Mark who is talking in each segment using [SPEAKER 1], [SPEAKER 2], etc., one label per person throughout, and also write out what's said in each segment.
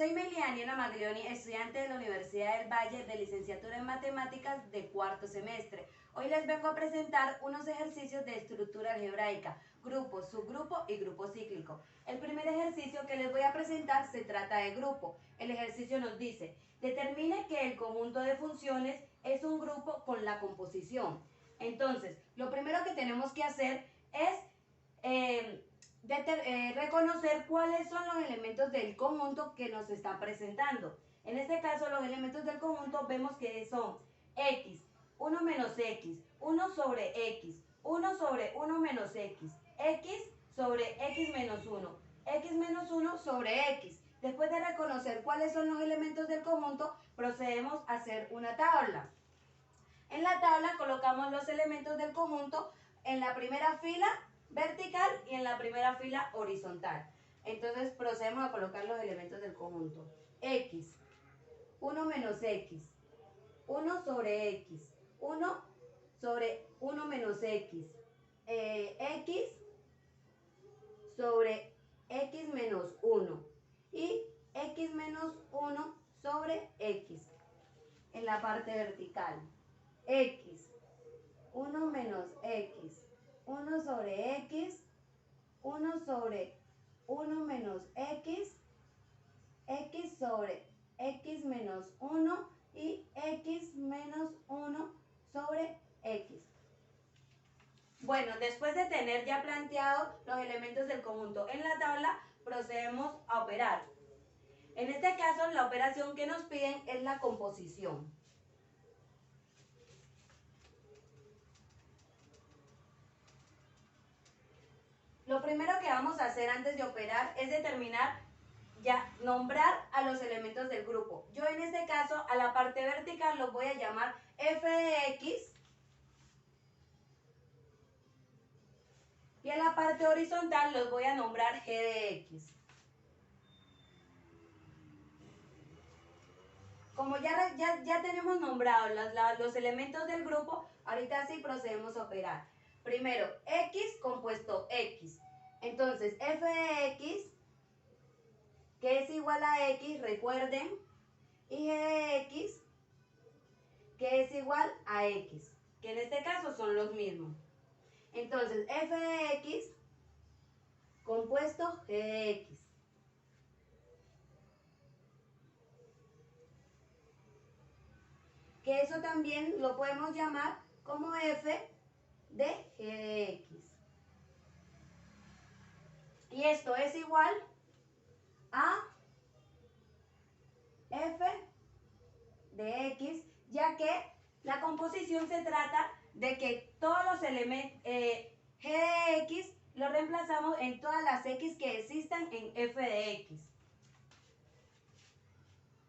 [SPEAKER 1] Soy Melianiana Maglioni, estudiante de la Universidad del Valle de licenciatura en Matemáticas de cuarto semestre. Hoy les vengo a presentar unos ejercicios de estructura algebraica, grupo, subgrupo y grupo cíclico. El primer ejercicio que les voy a presentar se trata de grupo. El ejercicio nos dice, determine que el conjunto de funciones es un grupo con la composición. Entonces, lo primero que tenemos que hacer es reconocer cuáles son los elementos del conjunto que nos están presentando. En este caso, los elementos del conjunto vemos que son x, 1 menos x, 1 sobre x, 1 sobre 1 menos x sobre x menos 1, x menos 1 sobre x. Después de reconocer cuáles son los elementos del conjunto, procedemos a hacer una tabla. En la tabla colocamos los elementos del conjunto en la primera fila vertical y en la primera fila horizontal. Entonces procedemos a colocar los elementos del conjunto. X, 1 menos x, 1 sobre x, 1 sobre 1 menos x, x sobre x menos 1 y x menos 1 sobre x en la parte vertical. X, 1 menos x, 1 sobre x, 1 sobre 1 menos x, x sobre x menos 1 y x menos 1 sobre x. Bueno, después de tener ya planteado los elementos del conjunto en la tabla, procedemos a operar. En este caso, la operación que nos piden es la composición. Lo primero que vamos a hacer antes de operar es nombrar a los elementos del grupo. Yo en este caso a la parte vertical los voy a llamar f de x y a la parte horizontal los voy a nombrar g de x. Como ya tenemos nombrados los elementos del grupo, ahorita sí procedemos a operar. Primero, x compuesto x. Entonces, f de x, que es igual a x, recuerden, y g de x, que es igual a x, que en este caso son los mismos. Entonces, f de x compuesto g de x. Que eso también lo podemos llamar como f de g de x. Y esto es igual a f de x, ya que la composición se trata de que todos los elementos g de x lo reemplazamos en todas las x que existan en f de x.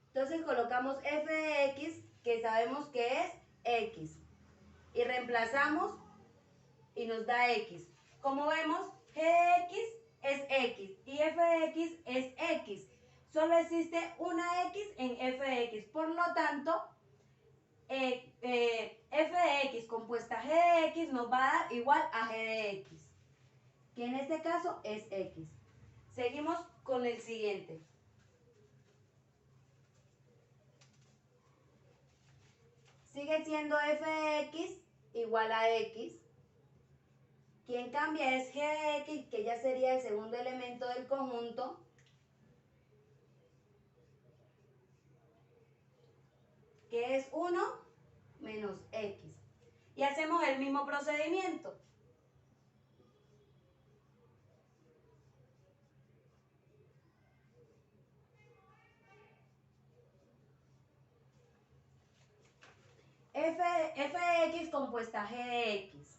[SPEAKER 1] Entonces colocamos f de x, que sabemos que es x, y reemplazamos y nos da x. Como vemos, g de x es x y f de x es x. Solo existe una x en f de x, por lo tanto, f de x compuesta g de x nos va a dar igual a g de x, que en este caso es x. Seguimos con el siguiente. Sigue siendo f de x igual a x. Quien cambia es g de x, que ya sería el segundo elemento del conjunto. Que es 1 menos x. Y hacemos el mismo procedimiento. F de x compuesta g de x.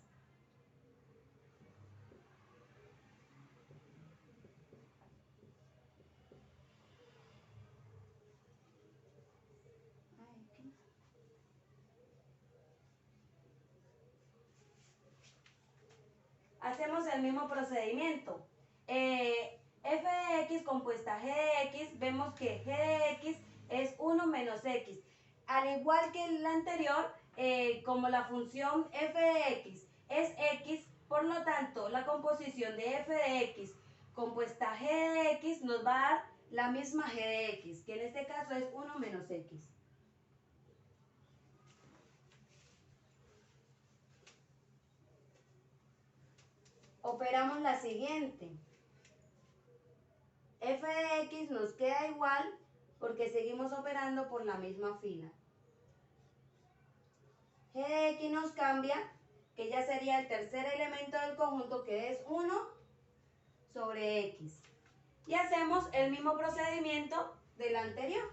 [SPEAKER 1] Hacemos el mismo procedimiento. F de x compuesta g de x, vemos que g de x es 1 menos x. Al igual que el anterior, como la función f de x es x, por lo tanto, la composición de f de x compuesta g de x nos va a dar la misma g de x, que en este caso es 1 menos x. Operamos la siguiente. F de x nos queda igual porque seguimos operando por la misma fila. G de x nos cambia, que ya sería el tercer elemento del conjunto, que es 1 sobre x. Y hacemos el mismo procedimiento del anterior.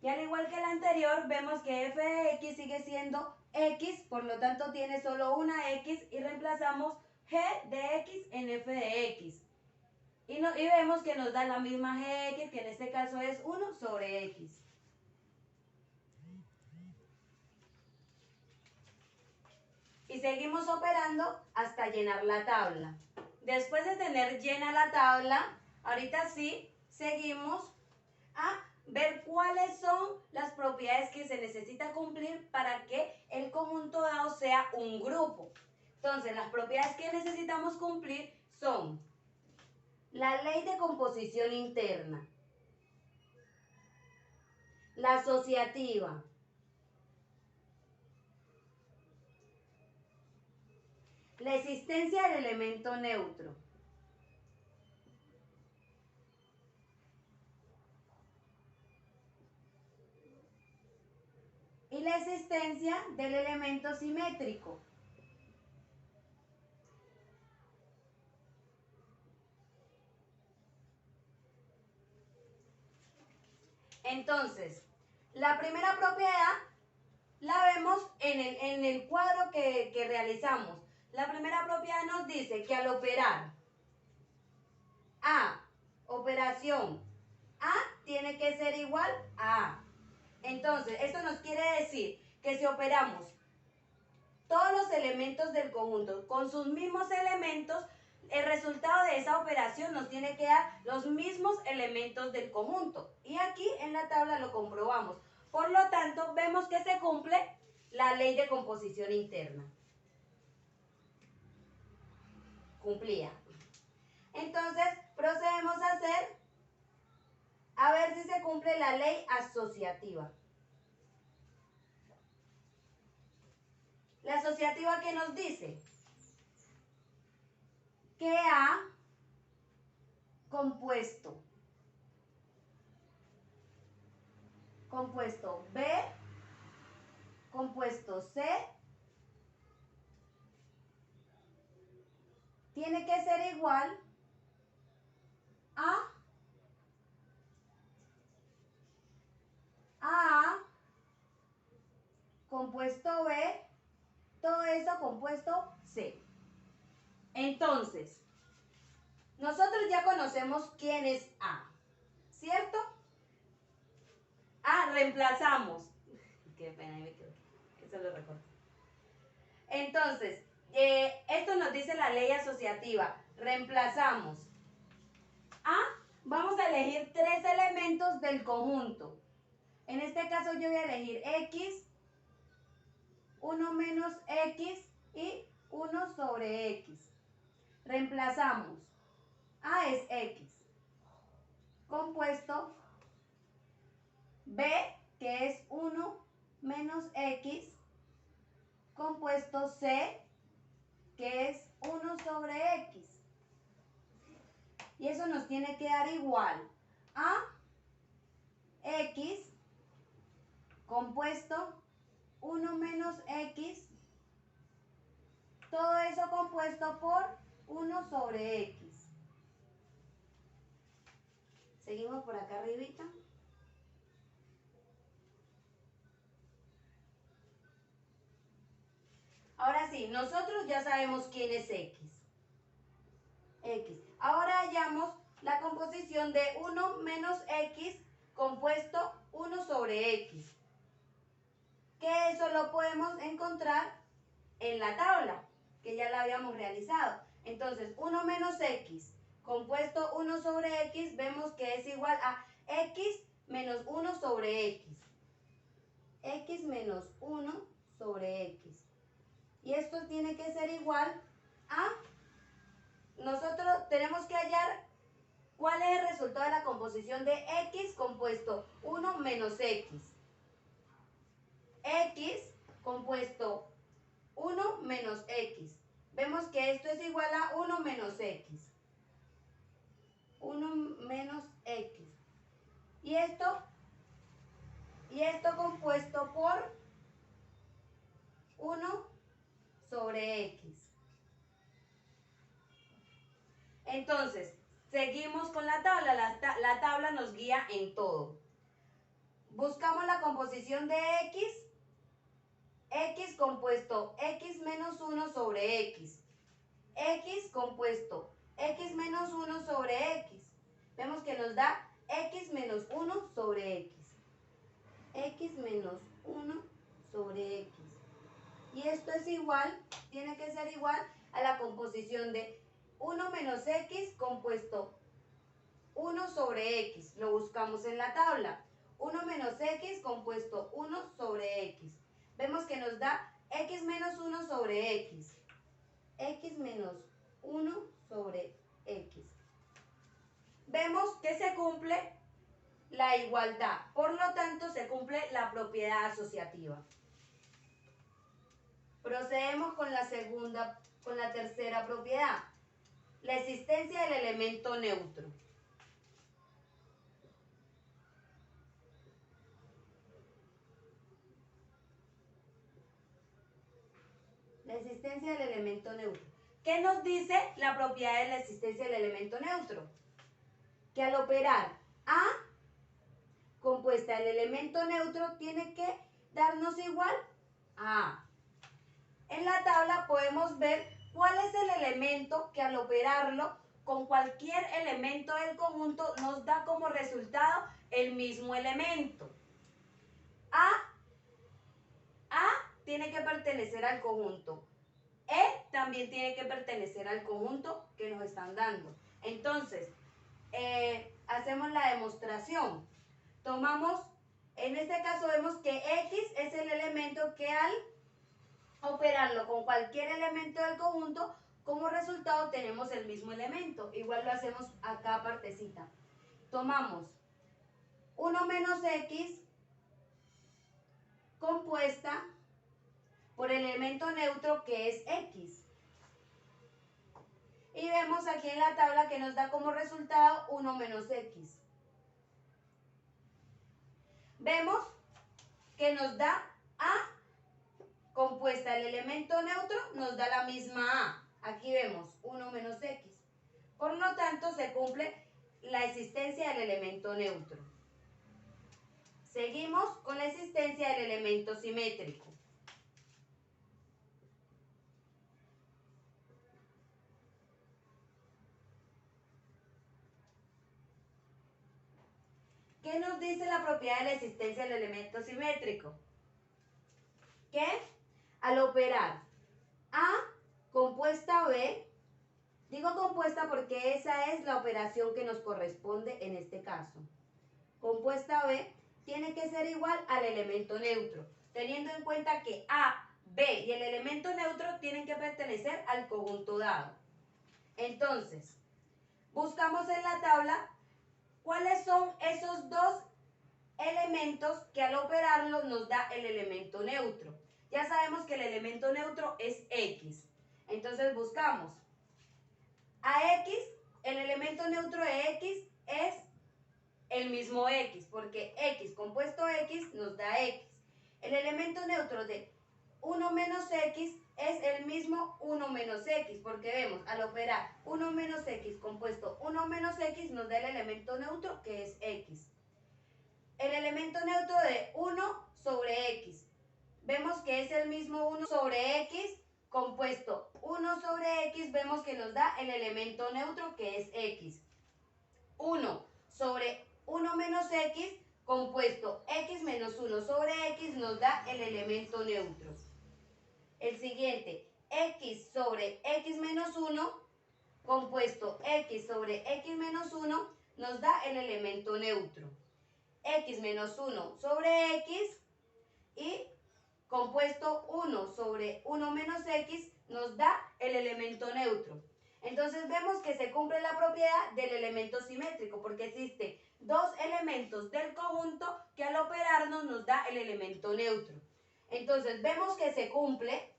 [SPEAKER 1] Y al igual que el anterior, vemos que f de x sigue siendo x, por lo tanto tiene solo una x y reemplazamos g de x en f de x. Y vemos que nos da la misma g de x, que en este caso es 1 sobre x. Y seguimos operando hasta llenar la tabla. Después de tener llena la tabla, ahorita sí seguimos a ver cuáles son las propiedades que se necesita cumplir para que el conjunto dado sea un grupo. Entonces, las propiedades que necesitamos cumplir son la ley de composición interna, la asociativa, la existencia del elemento neutro, y la existencia del elemento simétrico. Entonces, la primera propiedad la vemos en el cuadro que realizamos. La primera propiedad nos dice que al operar A, operación A tiene que ser igual a A. Entonces, esto nos quiere decir que si operamos todos los elementos del conjunto con sus mismos elementos, el resultado de esa operación nos tiene que dar los mismos elementos del conjunto. Y aquí en la tabla lo comprobamos. Por lo tanto, vemos que se cumple la ley de composición interna. Cumplía. Entonces, procedemos a ver si se cumple la ley asociativa. La asociativa, ¿qué nos dice? Que A compuesto B, compuesto C, tiene que ser igual a compuesto B, todo eso compuesto C. Entonces, nosotros ya conocemos quién es A, ¿cierto? A, reemplazamos. Qué pena, me quedo. Eso lo recorto. Entonces, esto nos dice la ley asociativa. Reemplazamos A, vamos a elegir tres elementos del conjunto. En este caso yo voy a elegir X, 1 menos X y 1 sobre X. Reemplazamos. A es X. Compuesto B, que es 1 menos X. Compuesto C, que es 1 sobre X. Y eso nos tiene que dar igual a X compuesto 1 menos X, todo eso compuesto por 1 sobre X. Seguimos por acá arribita. Ahora sí, nosotros ya sabemos quién es X. Ahora hallamos la composición de 1 menos X compuesto 1 sobre X. Que eso lo podemos encontrar en la tabla. que ya la habíamos realizado. Entonces, 1 menos x compuesto 1 sobre x, vemos que es igual a x menos 1 sobre x. X menos 1 sobre x. Y esto tiene que ser igual a, nosotros tenemos que hallar cuál es el resultado de la composición de x compuesto 1 menos x. X compuesto 1 menos x. Vemos que esto es igual a 1 menos x. 1 menos x. Y esto compuesto por 1 sobre x. Entonces, seguimos con la tabla. La tabla nos guía en todo. Buscamos la composición de x. X compuesto x menos 1 sobre x. X compuesto x menos 1 sobre x. Vemos que nos da x menos 1 sobre x. X menos 1 sobre x. Y esto es igual, tiene que ser igual a la composición de 1 menos x compuesto 1 sobre x. Lo buscamos en la tabla. 1 menos x compuesto 1 sobre x. Vemos que nos da x menos 1 sobre x. X menos 1 sobre x. Vemos que se cumple la igualdad. Por lo tanto, se cumple la propiedad asociativa. Procedemos con la tercera propiedad. La existencia del elemento neutro. La existencia del elemento neutro. ¿Qué nos dice la propiedad de la existencia del elemento neutro? Que al operar A compuesta del elemento neutro tiene que darnos igual a A. En la tabla podemos ver cuál es el elemento que al operarlo con cualquier elemento del conjunto nos da como resultado el mismo elemento. A tiene que pertenecer al conjunto. E también tiene que pertenecer al conjunto que nos están dando. Entonces, hacemos la demostración. Tomamos, en este caso vemos que X es el elemento que al operarlo con cualquier elemento del conjunto, como resultado tenemos el mismo elemento. Igual lo hacemos acá partecita. Tomamos 1 menos X compuesta por el elemento neutro que es X. Y vemos aquí en la tabla que nos da como resultado 1 menos X. Vemos que nos da A compuesta el elemento neutro, nos da la misma A. Aquí vemos 1 menos X. Por lo tanto, se cumple la existencia del elemento neutro. Seguimos con la existencia del elemento simétrico. ¿Qué nos dice la propiedad de la existencia del elemento simétrico? Que al operar A compuesta B, digo compuesta porque esa es la operación que nos corresponde en este caso. Compuesta B tiene que ser igual al elemento neutro, teniendo en cuenta que A, B y el elemento neutro tienen que pertenecer al conjunto dado. Entonces, buscamos en la tabla cuáles son esos dos elementos que al operarlos nos da el elemento neutro. Ya sabemos que el elemento neutro es X. Entonces buscamos a X, el elemento neutro de X es el mismo X, porque X compuesto X nos da X. El elemento neutro de 1 menos X es el mismo 1 menos X, porque vemos, al operar 1 menos X compuesto 1 menos X nos da el elemento neutro que es X. El elemento neutro de 1 sobre X, vemos que es el mismo 1 sobre X compuesto 1 sobre X, vemos que nos da el elemento neutro que es X. 1 sobre 1 menos X compuesto X menos 1 sobre X nos da el elemento neutro. El siguiente, x sobre x menos 1 compuesto x sobre x menos 1 nos da el elemento neutro. X menos 1 sobre x y compuesto 1 sobre 1 menos x nos da el elemento neutro. Entonces vemos que se cumple la propiedad del elemento simétrico porque existe dos elementos del conjunto que al operarnos nos da el elemento neutro. Entonces vemos que se cumple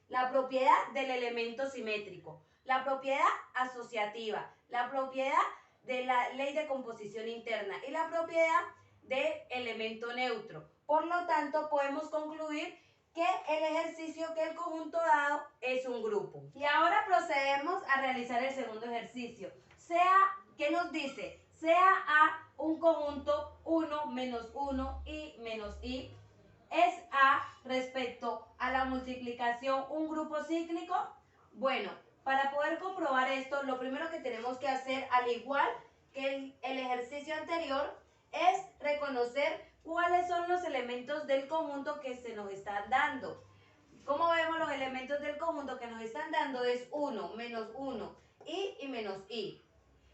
[SPEAKER 1] la propiedad del elemento simétrico, la propiedad asociativa, la propiedad de la ley de composición interna y la propiedad del elemento neutro. Por lo tanto, podemos concluir que el ejercicio que el conjunto dado es un grupo. Y ahora procedemos a realizar el segundo ejercicio. ¿Qué nos dice? Sea A un conjunto 1 menos 1 y menos i. ¿Es A respecto a la multiplicación un grupo cíclico? Bueno, para poder comprobar esto, lo primero que tenemos que hacer, al igual que el ejercicio anterior, es reconocer cuáles son los elementos del conjunto que se nos están dando. Como vemos, los elementos del conjunto que nos están dando es 1, menos 1, i y menos i.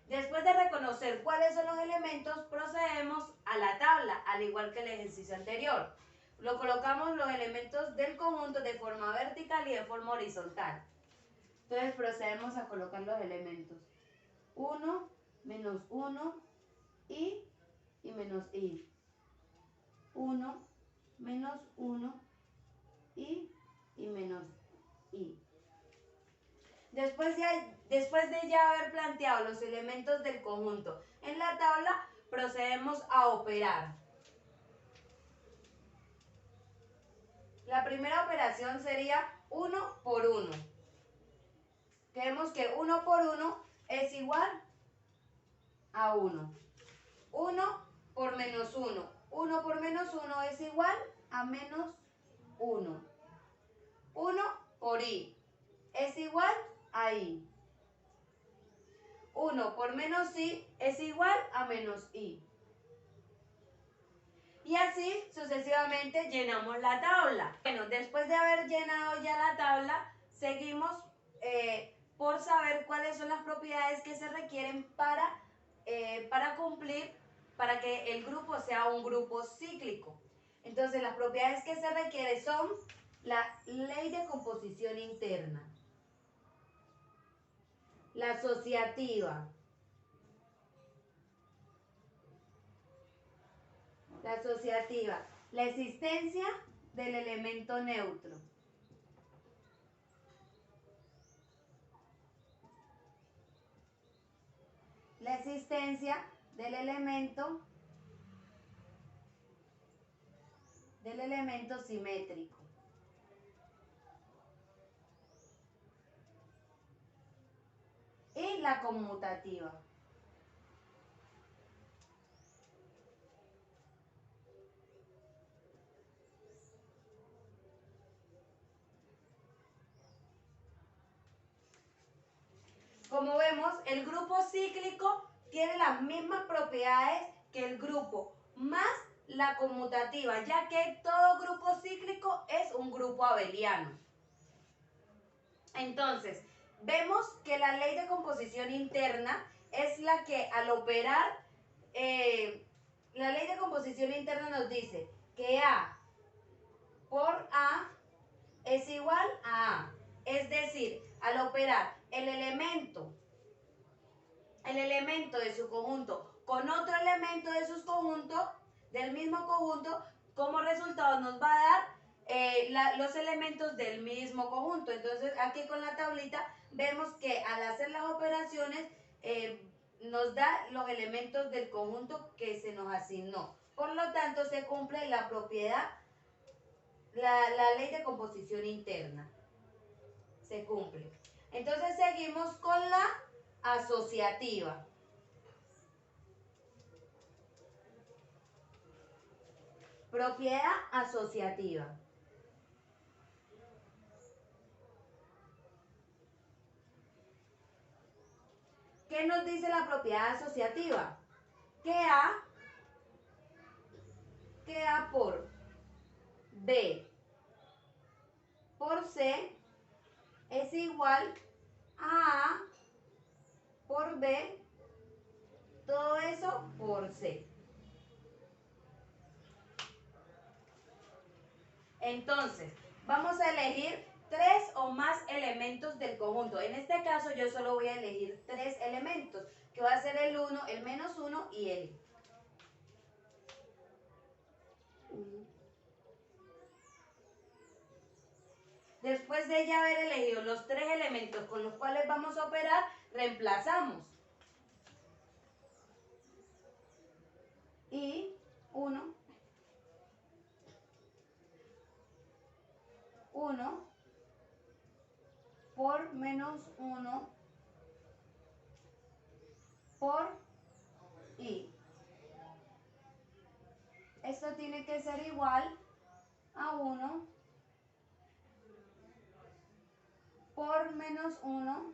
[SPEAKER 1] Después de reconocer cuáles son los elementos, procedemos a la tabla, al igual que el ejercicio anterior. Lo colocamos los elementos del conjunto de forma vertical y de forma horizontal. Entonces procedemos a colocar los elementos. 1, menos 1, i y menos i. 1, menos 1, i y menos i. Después de ya haber planteado los elementos del conjunto en la tabla, procedemos a operar. La primera operación sería 1 por 1. Vemos que 1 por 1 es igual a 1. 1 por menos 1. 1 por menos 1 es igual a menos 1. 1 por i es igual a i. 1 por menos i es igual a menos i. Y así sucesivamente llenamos la tabla. Bueno, después de haber llenado ya la tabla, seguimos por saber cuáles son las propiedades que se requieren para cumplir, para que el grupo sea un grupo cíclico. Entonces, las propiedades que se requieren son la ley de composición interna, la asociativa, la existencia del elemento neutro, la existencia del elemento simétrico. Y la conmutativa. Como vemos, el grupo cíclico tiene las mismas propiedades que el grupo, más la conmutativa, ya que todo grupo cíclico es un grupo abeliano. Entonces, vemos que la ley de composición interna es la que al operar, la ley de composición interna nos dice que A por A es igual a A. Es decir, al operar el elemento de su conjunto con otro elemento de sus conjuntos, del mismo conjunto, como resultado nos va a dar los elementos del mismo conjunto. Entonces aquí con la tablita vemos que al hacer las operaciones nos da los elementos del conjunto que se nos asignó. Por lo tanto se cumple la propiedad, la ley de composición interna. Se cumple. Entonces seguimos con la asociativa. Propiedad asociativa. ¿Qué nos dice la propiedad asociativa? Que A por B por C es igual a A por B, todo eso por C. Entonces, vamos a elegir 3 o más elementos del conjunto. En este caso yo solo voy a elegir 3 elementos, que va a ser el 1, el menos 1 y el I. Después de ya haber elegido los 3 elementos con los cuales vamos a operar, reemplazamos. Y 1 por menos 1 por I. Esto tiene que ser igual a 1 por menos 1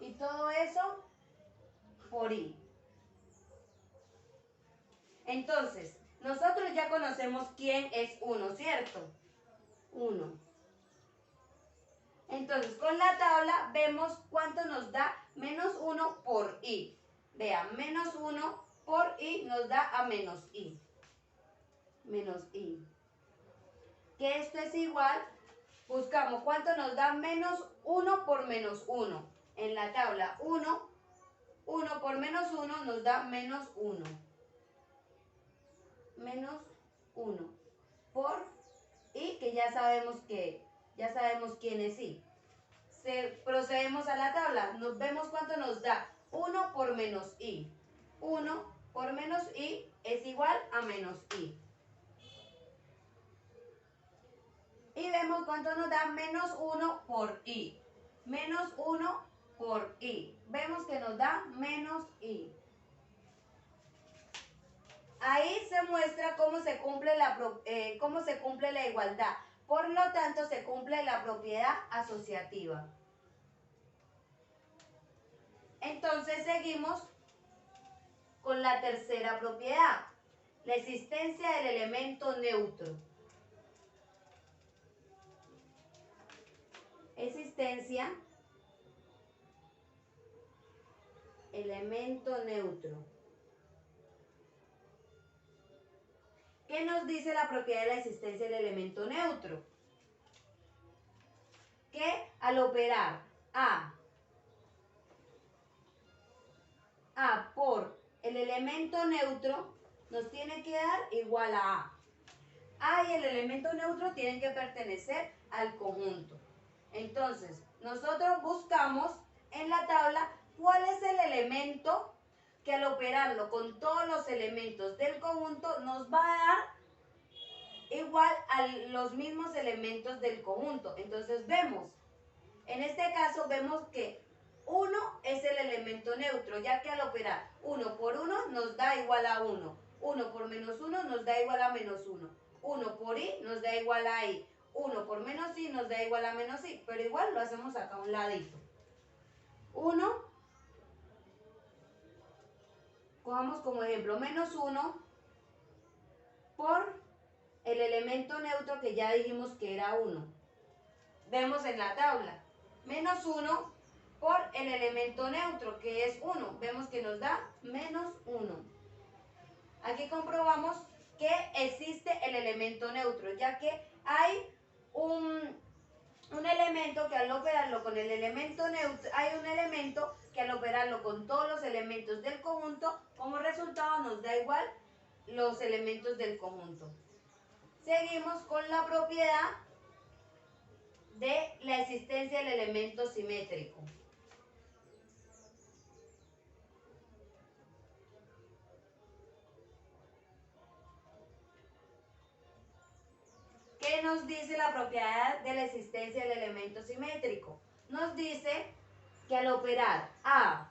[SPEAKER 1] y todo eso por I. Entonces, nosotros ya conocemos quién es 1, ¿cierto? 1. Entonces, con la tabla vemos cuánto nos da menos 1 por I. Vean, menos 1 por I nos da a menos I. Menos I. Que esto es igual, buscamos cuánto nos da menos 1 por menos 1. En la tabla 1 por menos 1 nos da menos 1. Menos 1 por I, que ya sabemos quién es I. Procedemos a la tabla, nos vemos cuánto nos da 1 por menos I. 1 por menos I es igual a menos I. Y vemos cuánto nos da menos 1 por I. Menos 1 por I. Vemos que nos da menos I. Ahí se muestra cómo se cumple la igualdad. Por lo tanto, se cumple la propiedad asociativa. Entonces, seguimos con la tercera propiedad, la existencia del elemento neutro. Existencia, elemento neutro. ¿Qué nos dice la propiedad de la existencia del elemento neutro? Que al operar A por el elemento neutro nos tiene que dar igual a A. A y el elemento neutro tienen que pertenecer al conjunto. Entonces, nosotros buscamos en la tabla cuál es el elemento que al operarlo con todos los elementos del conjunto nos va a dar igual a los mismos elementos del conjunto. Entonces vemos, en este caso vemos que 1 es el elemento neutro, ya que al operar 1 por 1 nos da igual a 1. 1 por menos 1 nos da igual a menos 1. 1 por I nos da igual a I. 1 por menos I nos da igual a menos I. Pero igual lo hacemos acá a un ladito. 1, cojamos como ejemplo menos 1 por el elemento neutro que ya dijimos que era 1. Vemos en la tabla. Menos 1 por el elemento neutro que es 1. Vemos que nos da menos 1. Aquí comprobamos que existe el elemento neutro, ya que hay un elemento que al operarlo con el elemento neutro, hay un elemento que al operarlo con todos los elementos del conjunto, como resultado nos da igual los elementos del conjunto. Seguimos con la propiedad de la existencia del elemento simétrico. ¿Qué nos dice la propiedad de la existencia del elemento simétrico? Nos dice que al operar A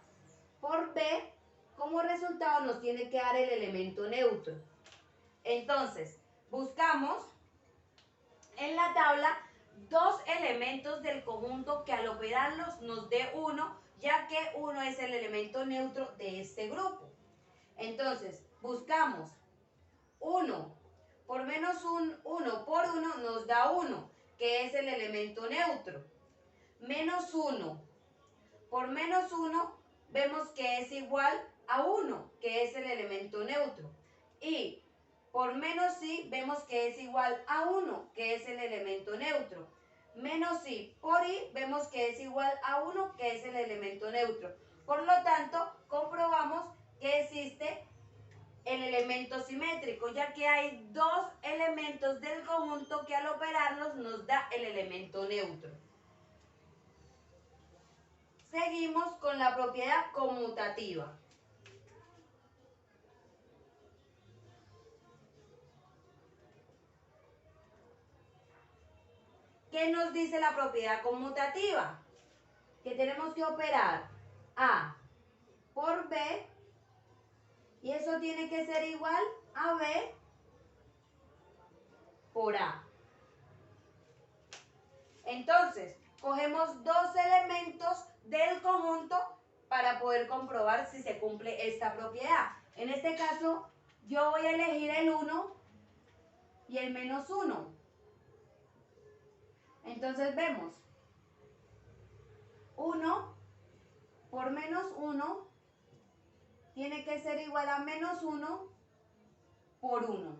[SPEAKER 1] por B, como resultado nos tiene que dar el elemento neutro. Entonces, buscamos en la tabla dos elementos del conjunto que al operarlos nos dé 1, ya que 1 es el elemento neutro de este grupo. Entonces, buscamos 1 por menos 1 por 1 nos da 1. que es el elemento neutro. Menos 1 por menos 1 vemos que es igual a 1, que es el elemento neutro. Y por menos i vemos que es igual a 1, que es el elemento neutro. Menos i por i vemos que es igual a 1, que es el elemento neutro. Por lo tanto, comprobamos que existe el elemento simétrico, ya que hay dos elementos del conjunto que al operarlos nos da el elemento neutro. Seguimos con la propiedad conmutativa. ¿Qué nos dice la propiedad conmutativa? Que tenemos que operar A por B y eso tiene que ser igual a B por A. Entonces, cogemos dos elementos del conjunto para poder comprobar si se cumple esta propiedad. En este caso, yo voy a elegir el 1 y el menos 1. Entonces vemos 1 por menos 1 tiene que ser igual a menos 1 por 1.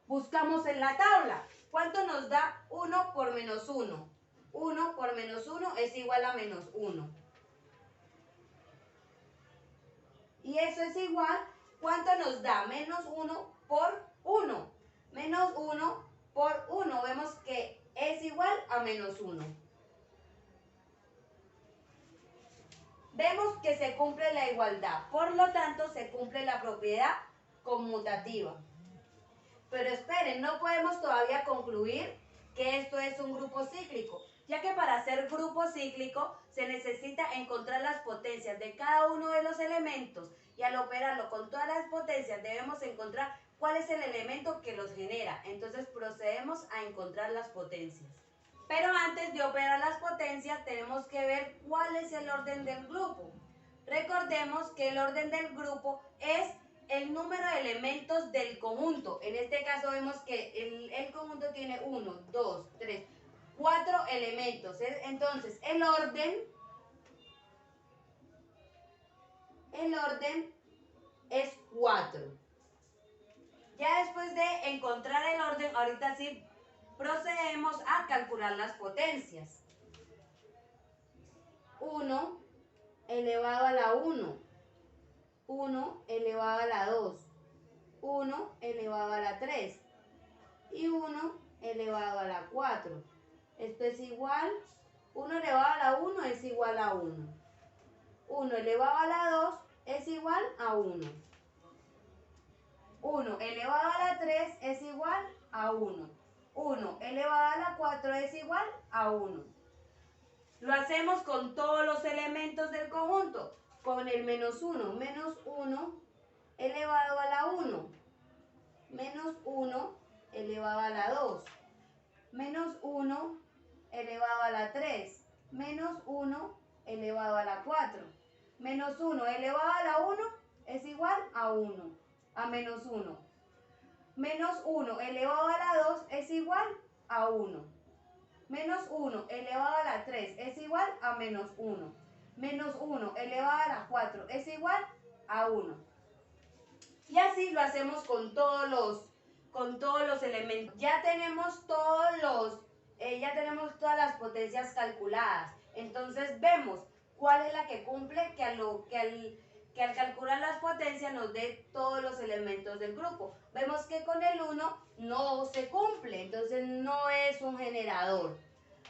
[SPEAKER 1] Buscamos en la tabla. ¿Cuánto nos da 1 por menos 1? 1 por menos 1 es igual a menos 1. Y eso es igual, ¿cuánto nos da? Menos 1 por 1. Menos 1 por 1. Vemos que es igual a menos 1. Vemos que se cumple la igualdad. Por lo tanto, se cumple la propiedad conmutativa. Pero esperen, no podemos todavía concluir que esto es un grupo cíclico, ya que para ser grupo cíclico se necesita encontrar las potencias de cada uno de los elementos y al operarlo con todas las potencias debemos encontrar cuál es el elemento que los genera. Entonces procedemos a encontrar las potencias. Pero antes de operar las potencias tenemos que ver cuál es el orden del grupo. Recordemos que el orden del grupo es el número de elementos del conjunto. En este caso vemos que el conjunto tiene 1, 2, 3, 4 elementos. Entonces el orden es 4. Ya después de encontrar el orden, ahorita sí procedemos a calcular las potencias. 1 elevado a la 1. 1 elevado a la 2, 1 elevado a la 3 y 1 elevado a la 4. Esto es igual, 1 elevado a la 1 es igual a 1. 1 elevado a la 2 es igual a 1. 1 elevado a la 3 es igual a 1. 1 elevado a la 4 es igual a 1. Lo hacemos con todos los elementos del conjunto. Con el menos 1 elevado a la 1, menos 1 elevado a la 2, menos 1 elevado a la 3, menos 1 elevado a la 4, menos 1 elevado a la 1 es igual a 1, a menos 1, menos 1 elevado a la 2 es igual a 1, menos 1 elevado a la 3 es igual a menos 1. Menos 1 elevado a la 4 es igual a 1. Y así lo hacemos con todos los elementos. Ya tenemos todas las potencias calculadas. Entonces vemos cuál es la que cumple, que al calcular las potencias nos dé todos los elementos del grupo. Vemos que con el 1 no se cumple, entonces no es un generador.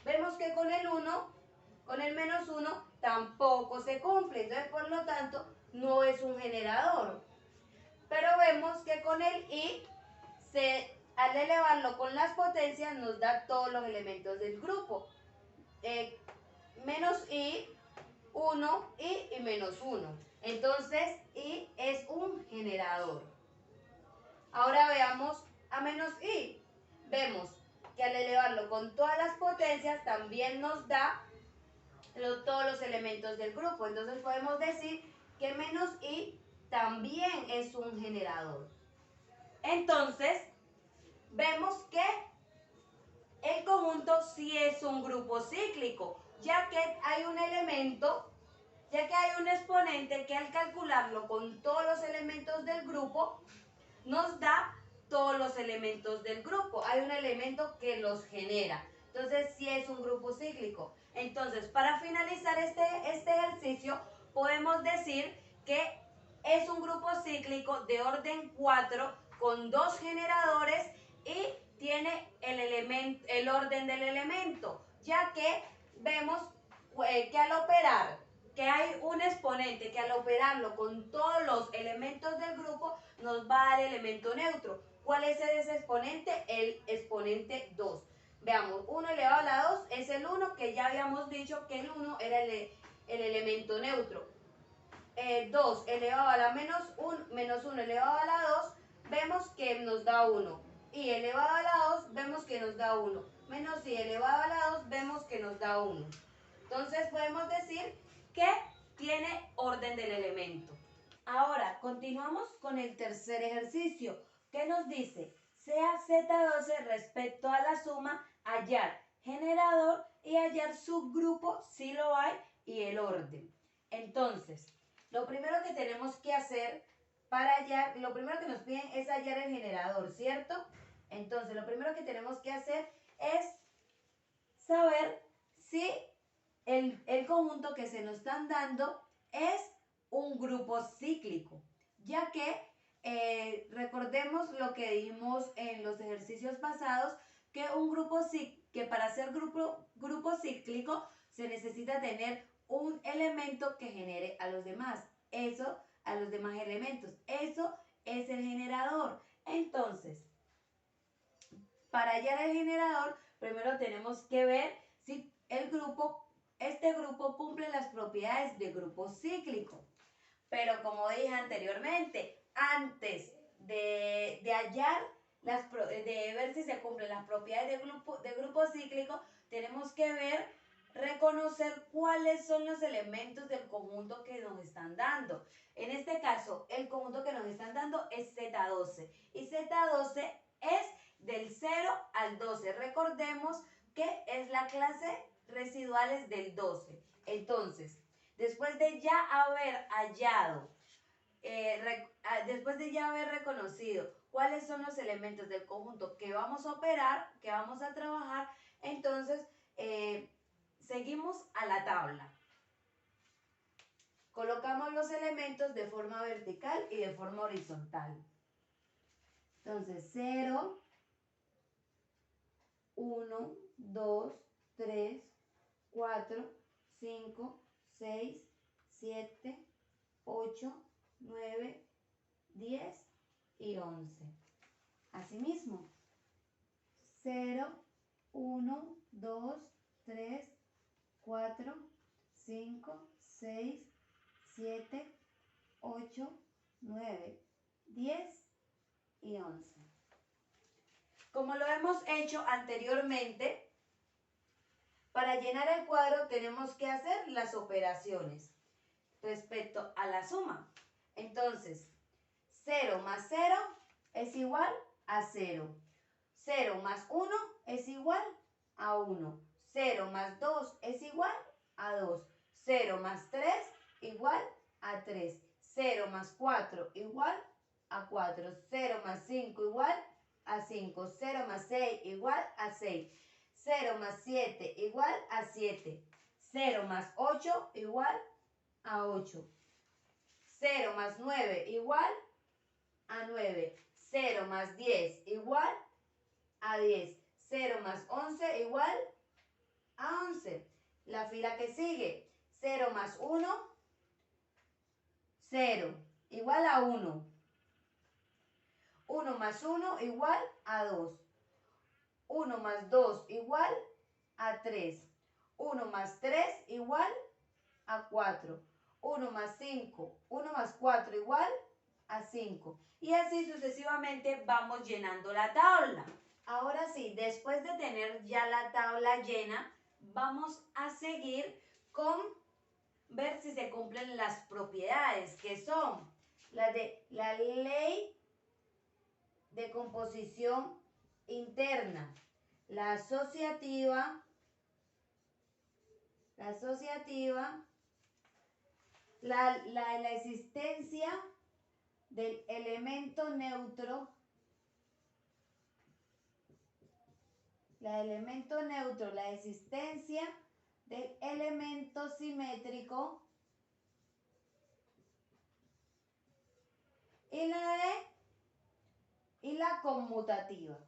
[SPEAKER 1] Vemos que con el menos 1 tampoco se cumple, entonces por lo tanto no es un generador. Pero vemos que con el i, al elevarlo con las potencias nos da todos los elementos del grupo. Menos i, 1, i y menos 1. Entonces i es un generador. Ahora veamos a menos i. Vemos que al elevarlo con todas las potencias también nos da todos los elementos del grupo. Entonces podemos decir que menos i también es un generador. Entonces vemos que el conjunto sí es un grupo cíclico, ya que hay un elemento, ya que hay un exponente que al calcularlo con todos los elementos del grupo, nos da todos los elementos del grupo. Hay un elemento que los genera. Entonces, sí es un grupo cíclico. Entonces, para finalizar este ejercicio, podemos decir que es un grupo cíclico de orden 4 con dos generadores y tiene el orden del elemento, ya que vemos que al operar, que hay un exponente que al operarlo con todos los elementos del grupo nos va a dar elemento neutro. ¿Cuál es ese exponente? El exponente 2. Veamos, 1 elevado a la 2 es el 1, que ya habíamos dicho que el 1 era el elemento neutro. 2 elevado a la menos 1 elevado a la 2, vemos que nos da 1. Y elevado a la 2, vemos que nos da 1. Menos y elevado a la 2, vemos que nos da 1. Entonces podemos decir que tiene orden del elemento. Ahora, continuamos con el tercer ejercicio, que nos dice, sea Z12 respecto a la suma, hallar generador y hallar subgrupo si lo hay y el orden. Entonces, lo primero que tenemos que hacer para hallar, lo primero que nos piden es hallar el generador, ¿cierto? Entonces, lo primero que tenemos que hacer es saber si el conjunto que se nos están dando es un grupo cíclico, ya que recordemos lo que dijimos en los ejercicios pasados, que que para ser grupo cíclico se necesita tener un elemento que genere a los demás, a los demás elementos. Eso es el generador. Entonces, para hallar el generador, primero tenemos que ver si este grupo cumple las propiedades de grupo cíclico. Pero como dije anteriormente, antes de ver si se cumplen las propiedades de grupo cíclico, tenemos que reconocer cuáles son los elementos del conjunto que nos están dando. En este caso, el conjunto que nos están dando es Z12. Y Z12 es del 0 al 12. Recordemos que es la clase residuales del 12. Entonces, después de ya haber hallado, después de ya haber reconocido cuáles son los elementos del conjunto que vamos a operar, que vamos a trabajar, entonces seguimos a la tabla. Colocamos los elementos de forma vertical y de forma horizontal. Entonces, 0, 1, 2, 3, 4, 5, 6, 7, 8, 9, 10 y 11. Asimismo, 0, 1, 2, 3, 4, 5, 6, 7, 8, 9, 10 y 11. Como lo hemos hecho anteriormente, para llenar el cuadro tenemos que hacer las operaciones respecto a la suma. Entonces, 0 más 0 es igual a 0. 0 más 1 es igual a 1. 0 más 2 es igual a 2. 0 más 3 igual a 3. 0 más 4 igual a 4. 0 más 5 igual a 5. 0 más 6 igual a 6. 0 más 7 igual a 7. 0 más 8 igual a 8. 0 más 9 igual a 9. 0 más 10 igual a 10. 0 más 11 igual a 11. La fila que sigue. 0 más 1, 0, igual a 1. 1 más 1 igual a 2. 1 más 2 igual a 3. 1 más 3 igual a 4. 1 más 5, 1 más 4 igual a 5. Y así sucesivamente vamos llenando la tabla. Ahora sí, después de tener ya la tabla llena, vamos a seguir con ver si se cumplen las propiedades, que son las de la ley de composición interna, La asociativa, la existencia del elemento neutro, la existencia del elemento simétrico y la conmutativa.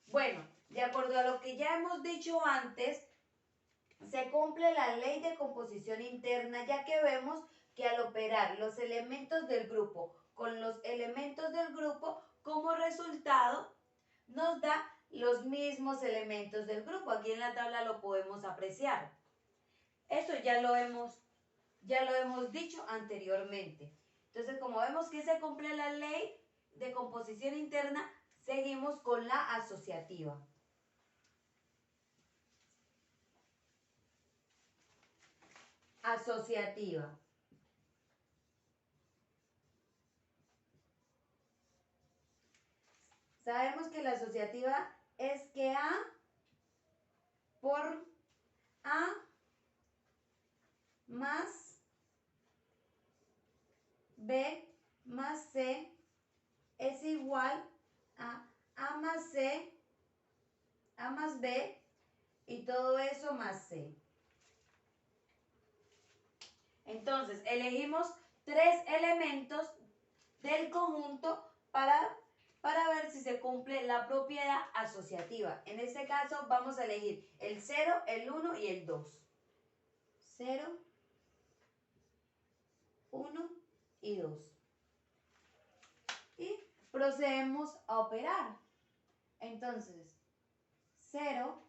[SPEAKER 1] Bueno, de acuerdo a lo que ya hemos dicho antes, se cumple la ley de composición interna, ya que vemos que al operar los elementos del grupo con los elementos del grupo, como resultado nos da los mismos elementos del grupo. Aquí en la tabla lo podemos apreciar. Eso ya lo hemos dicho anteriormente. Entonces, como vemos que se cumple la ley de composición interna, seguimos con la asociativa. Asociativa. Sabemos que la asociativa es que A por A más B más C es igual a A más C, A más B y todo eso más C. Entonces, elegimos 3 elementos del conjunto para ver si se cumple la propiedad asociativa. En este caso vamos a elegir el 0, el 1 y el 2. 0, 1 y 2. Y procedemos a operar. Entonces, 0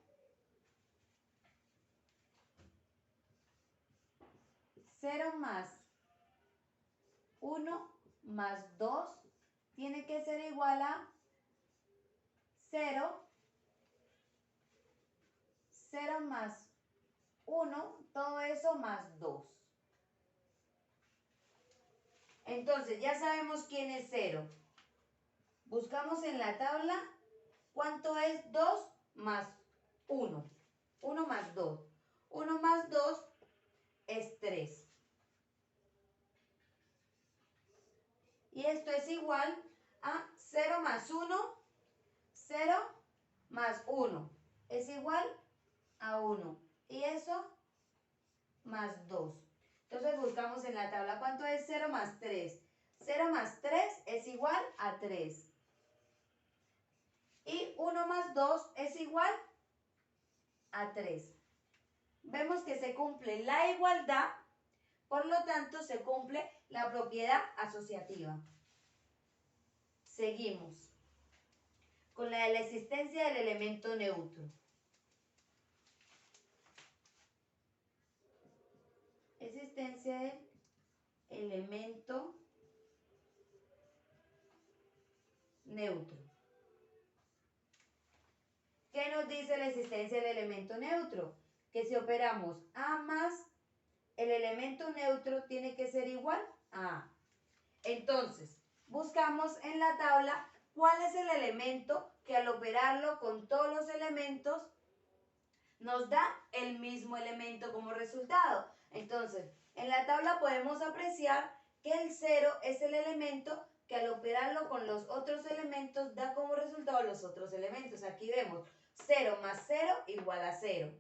[SPEAKER 1] más 1 más 2 tiene que ser igual a 0, 0 más 1, todo eso más 2. Entonces, ya sabemos quién es 0. Buscamos en la tabla cuánto es 2 más 1. 1 más 2. 1 más 2 es 3. Y esto es igual a 0 más 1, 0 más 1 es igual a 1. Y eso más 2. Entonces buscamos en la tabla cuánto es 0 más 3. 0 más 3 es igual a 3. Y 1 más 2 es igual a 3. Vemos que se cumple la igualdad, por lo tanto se cumple la propiedad asociativa. Seguimos con la de la existencia del elemento neutro. Existencia del elemento neutro. ¿Qué nos dice la existencia del elemento neutro? Que si operamos A más el elemento neutro tiene que ser igual a A. Entonces, buscamos en la tabla cuál es el elemento que al operarlo con todos los elementos nos da el mismo elemento como resultado. Entonces, en la tabla podemos apreciar que el 0 es el elemento que al operarlo con los otros elementos da como resultado los otros elementos. Aquí vemos 0 más 0 igual a 0.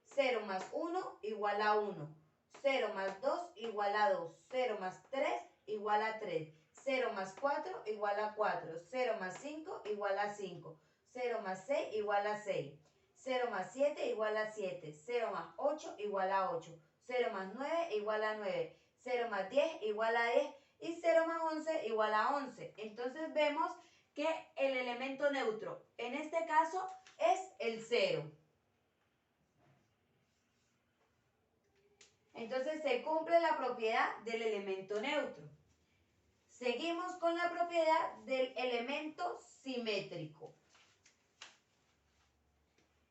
[SPEAKER 1] 0 más 1 igual a 1. 0 más 2 igual a 2. 0 más 3 igual a 3. 0 más 4 igual a 4. 0 más 5 igual a 5. 0 más 6 igual a 6. 0 más 7 igual a 7. 0 más 8 igual a 8. 0 más 9 igual a 9. 0 más 10 igual a 10. Y 0 más 11 igual a 11. Entonces vemos que el elemento neutro, en este caso, es el 0. Entonces se cumple la propiedad del elemento neutro. Seguimos con la propiedad del elemento simétrico.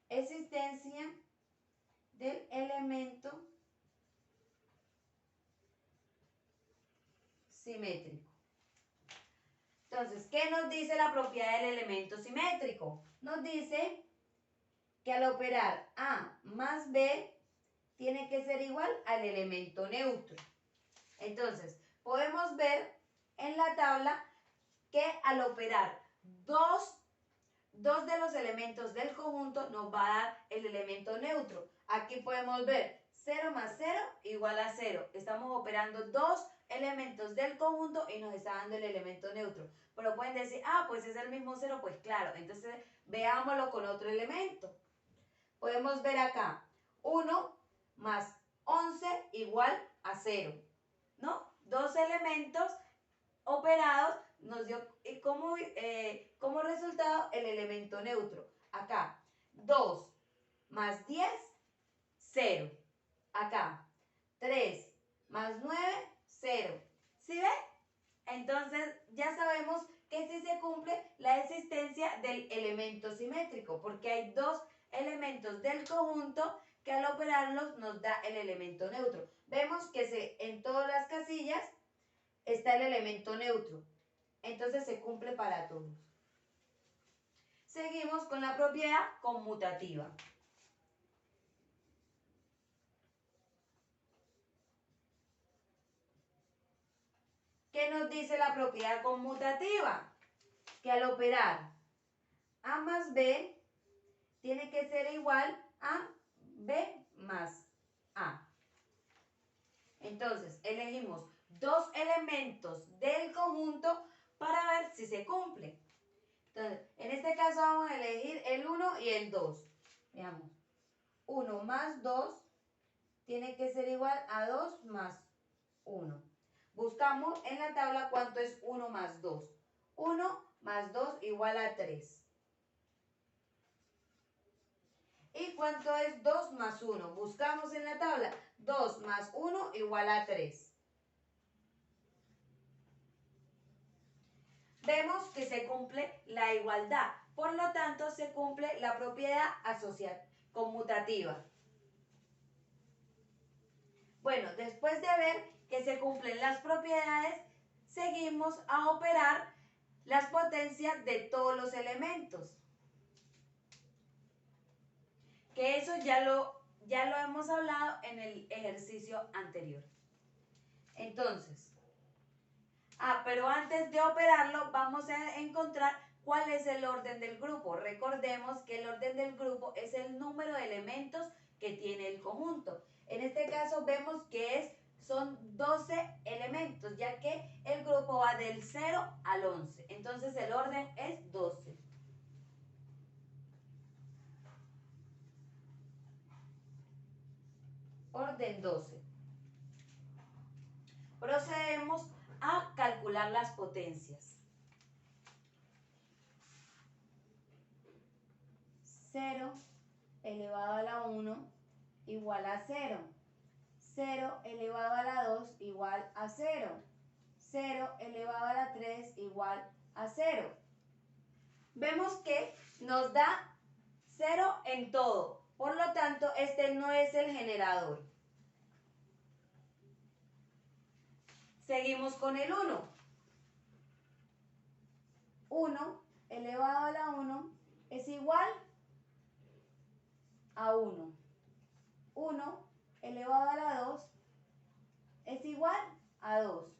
[SPEAKER 1] Existencia del elemento simétrico. Entonces, ¿qué nos dice la propiedad del elemento simétrico? Nos dice que al operar A más B tiene que ser igual al elemento neutro. Entonces, podemos ver en la tabla que al operar dos de los elementos del conjunto nos va a dar el elemento neutro. Aquí podemos ver 0 más 0 igual a 0. Estamos operando dos elementos del conjunto y nos está dando el elemento neutro. Pero pueden decir, ah, pues es el mismo 0, pues claro. Entonces veámoslo con otro elemento. Podemos ver acá 1 más 11 igual a 0, ¿no? Dos elementos operados nos dio como resultado el elemento neutro. Acá 2 más 10, 0. Acá 3 más 9, 0. ¿Sí ve? Entonces ya sabemos que sí se cumple la existencia del elemento simétrico, porque hay dos elementos del conjunto que al operarlos nos da el elemento neutro. Vemos que en todas las casillas está el elemento neutro. Entonces se cumple para todos. Seguimos con la propiedad conmutativa. ¿Qué nos dice la propiedad conmutativa? Que al operar A más B tiene que ser igual a B más A. Entonces, elegimos dos elementos del conjunto para ver si se cumple. Entonces, en este caso vamos a elegir el 1 y el 2. Veamos. 1 más 2 tiene que ser igual a 2 más 1. Buscamos en la tabla cuánto es 1 más 2. 1 más 2 igual a 3. ¿Y cuánto es 2 más 1? Buscamos en la tabla. 2 más 1 igual a 3. Vemos que se cumple la igualdad. Por lo tanto, se cumple la propiedad conmutativa. Bueno, después de ver que se cumplen las propiedades, seguimos a operar las potencias de todos los elementos. Que eso ya lo hemos hablado en el ejercicio anterior. Entonces, pero antes de operarlo vamos a encontrar cuál es el orden del grupo. Recordemos que el orden del grupo es el número de elementos que tiene el conjunto. En este caso vemos que son 12 elementos, ya que el grupo va del 0 al 11. Entonces el orden es 12. Orden 12. Procedemos a calcular las potencias. 0 elevado a la 1 igual a 0. 0 elevado a la 2 igual a 0. 0 elevado a la 3 igual a 0. Vemos que nos da 0 en todo. Por lo tanto, este no es el generador. Seguimos con el 1. 1 elevado a la 1 es igual a 1. 1 elevado a la 2 es igual a 2.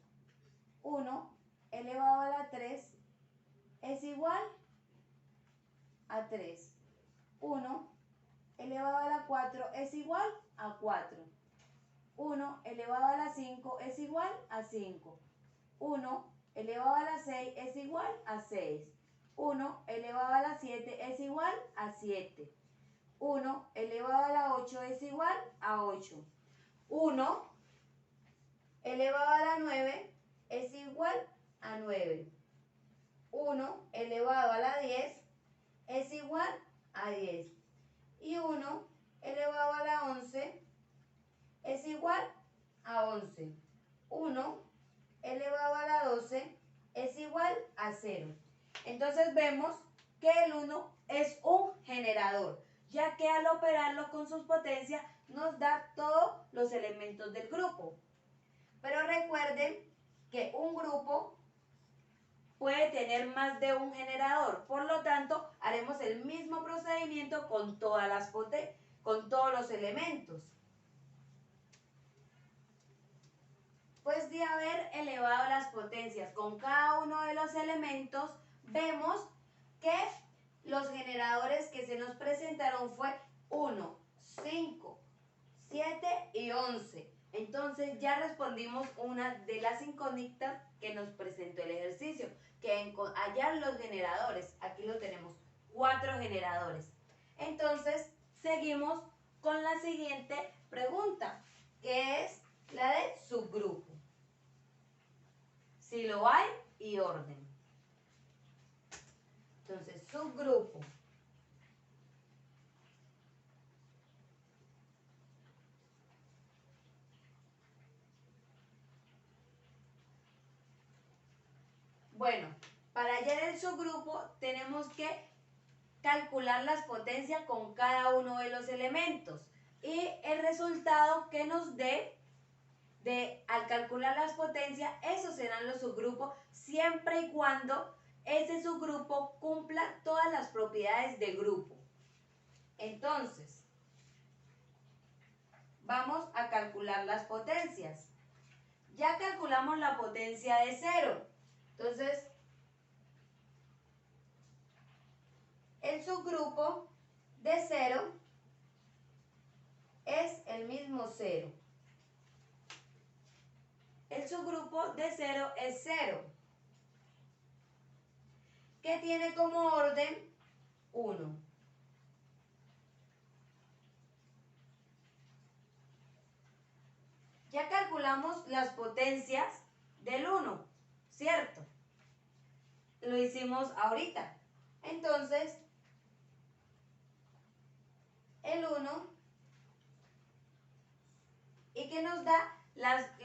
[SPEAKER 1] 1 elevado a la 3 es igual a 3. 1 elevado a la 4 es igual a 4. 1 elevado a la 5 es igual a 5. 1 elevado a la 6 es igual a 6. 1 elevado a la 7 es igual a 7. 1 elevado a la 8 es igual a 8. 1 elevado a la 9 es igual a 9. 1 elevado a la 10 es igual a 10. Y 1 elevado a la 11 es igual a 11. 1 elevado a la 12 es igual a 0. Entonces vemos que el 1 es un generador, ya que al operarlo con sus potencias nos da todos los elementos del grupo. Pero recuerden que un grupo puede tener más de un generador. Por lo tanto, haremos el mismo procedimiento con todos los elementos. Pues de haber elevado las potencias con cada uno de los elementos, vemos que los generadores que se nos presentaron fue 1, 5, 7 y 11. Entonces ya respondimos una de las incógnitas que nos presentó el ejercicio, que hallar los generadores. Aquí lo tenemos, 4 generadores. Entonces seguimos con la siguiente pregunta, que es la de subgrupo. Si lo hay y orden. Entonces, subgrupo. Bueno, para hallar el subgrupo tenemos que calcular las potencias con cada uno de los elementos. Y el resultado que nos dé al calcular las potencias, esos serán los subgrupos siempre y cuando ese subgrupo cumpla todas las propiedades del grupo. Entonces, vamos a calcular las potencias. Ya calculamos la potencia de 0. Entonces, el subgrupo de 0 es el mismo 0. El subgrupo de 0 es 0, que tiene como orden 1. Ya calculamos las potencias del 1, ¿cierto? Lo hicimos ahorita. Entonces, el 1, y que nos da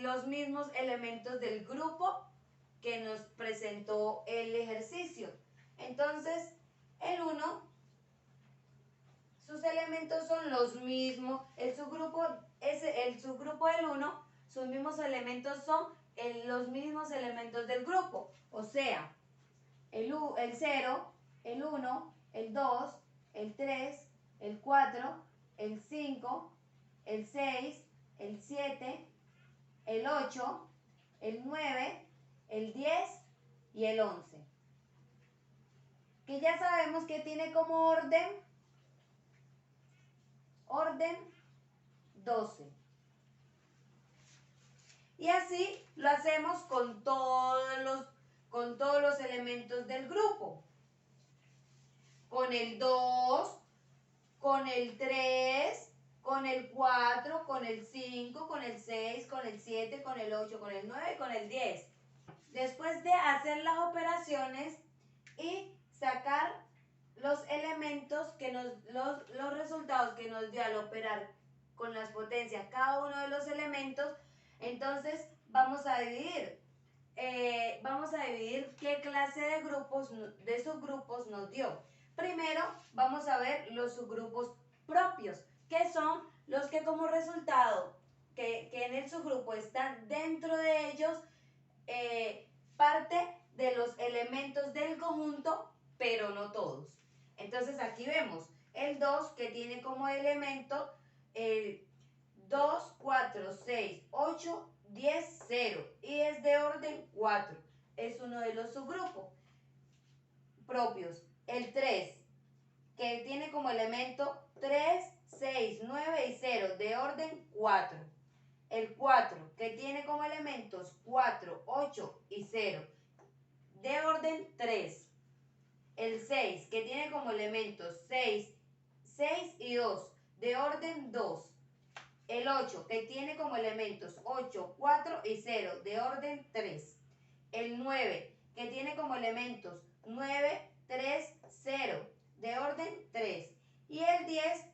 [SPEAKER 1] los mismos elementos del grupo que nos presentó el ejercicio. Entonces, el 1, sus elementos son los mismos. El subgrupo del 1, sus mismos elementos son los mismos elementos del grupo. O sea, el 0, el 1, el 2, el 3, el 4, el 5, el 6, el 7, el 8, el 9, el 10 y el 11. Que ya sabemos que tiene como orden 12. Y así lo hacemos con todos los elementos del grupo. Con el 2, con el 3, con el 4, con el 5, con el 6, con el 7, con el 8, con el 9 y con el 10. Después de hacer las operaciones y sacar los elementos los resultados que nos dio al operar con las potencias cada uno de los elementos, entonces vamos a dividir qué clase de subgrupos nos dio. Primero vamos a ver los subgrupos propios, que son los que como resultado que en el subgrupo están dentro de ellos parte de los elementos del conjunto, pero no todos. Entonces aquí vemos el 2 que tiene como elemento el 2, 4, 6, 8, 10, 0 y es de orden 4. Es uno de los subgrupos propios. El 3 que tiene como elemento 3, 6, 9 y 0 de orden 4. El 4 que tiene como elementos 4, 8 y 0 de orden 3. El 6 que tiene como elementos 6, 6 y 2 de orden 2. El 8 que tiene como elementos 8, 4 y 0 de orden 3. El 9 que tiene como elementos 9, 3, 0 de orden 3. Y el 10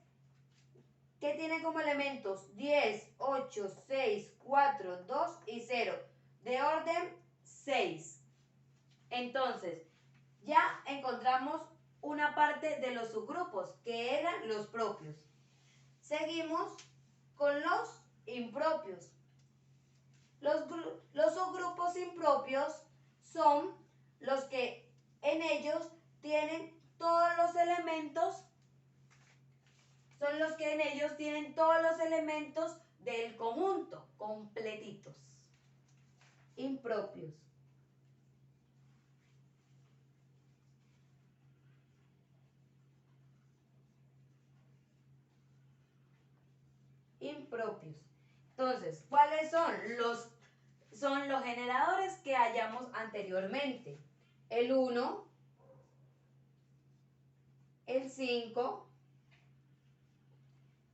[SPEAKER 1] que tiene como elementos 10, 8, 6, 4, 2 y 0 de orden 6. Entonces, ya encontramos una parte de los subgrupos que eran los propios. Seguimos con los impropios. Los subgrupos impropios son los que en ellos tienen todos los elementos, son los que en ellos tienen todos los elementos del conjunto, completitos, impropios. Impropios. Entonces, ¿cuáles son los generadores que hallamos anteriormente? El 1, el 5,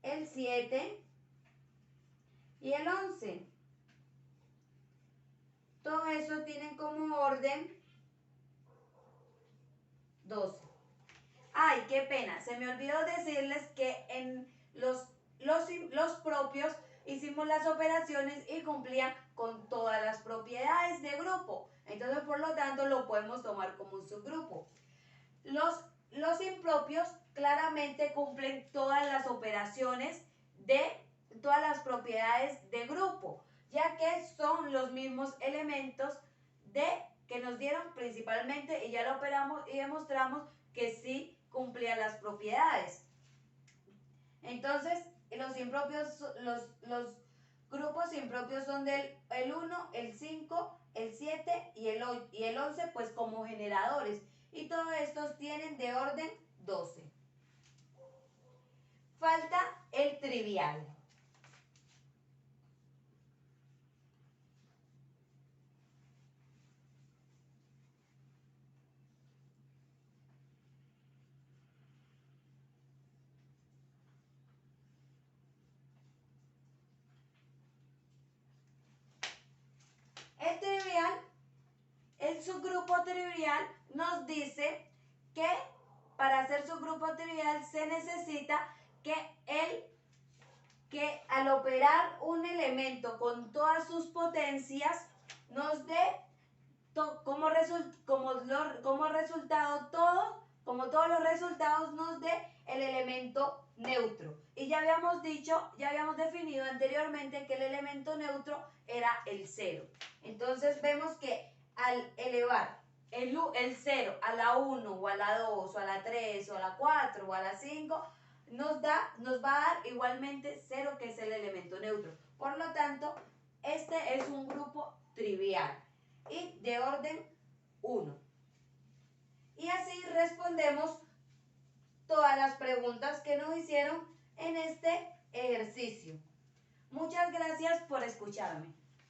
[SPEAKER 1] el 7 y el 11. Todo eso tienen como orden 12. Ay, qué pena, se me olvidó decirles que en los propios hicimos las operaciones y cumplían con todas las propiedades de grupo. Entonces, por lo tanto, lo podemos tomar como un subgrupo. Los impropios claramente cumplen todas las operaciones de todas las propiedades de grupo, ya que son los mismos elementos que nos dieron principalmente, y ya lo operamos y demostramos que sí cumplía las propiedades. Entonces, los grupos impropios son del 1, el 5, el 7 y el 11, pues como generadores. Y todos estos tienen de orden 12. Falta el trivial. El subgrupo trivial nos dice que para hacer subgrupo trivial se necesita que al operar un elemento con todas sus potencias nos dé como resultado como todos los resultados nos dé el elemento neutro. Y ya habíamos definido anteriormente que el elemento neutro era el 0. Entonces vemos que al elevar el 0 a la 1 o a la 2 o a la 3 o a la 4 o a la 5, nos va a dar igualmente 0, que es el elemento neutro. Por lo tanto, este es un grupo trivial y de orden 1. Y así respondemos todas las preguntas que nos hicieron en este ejercicio. Muchas gracias por escucharme.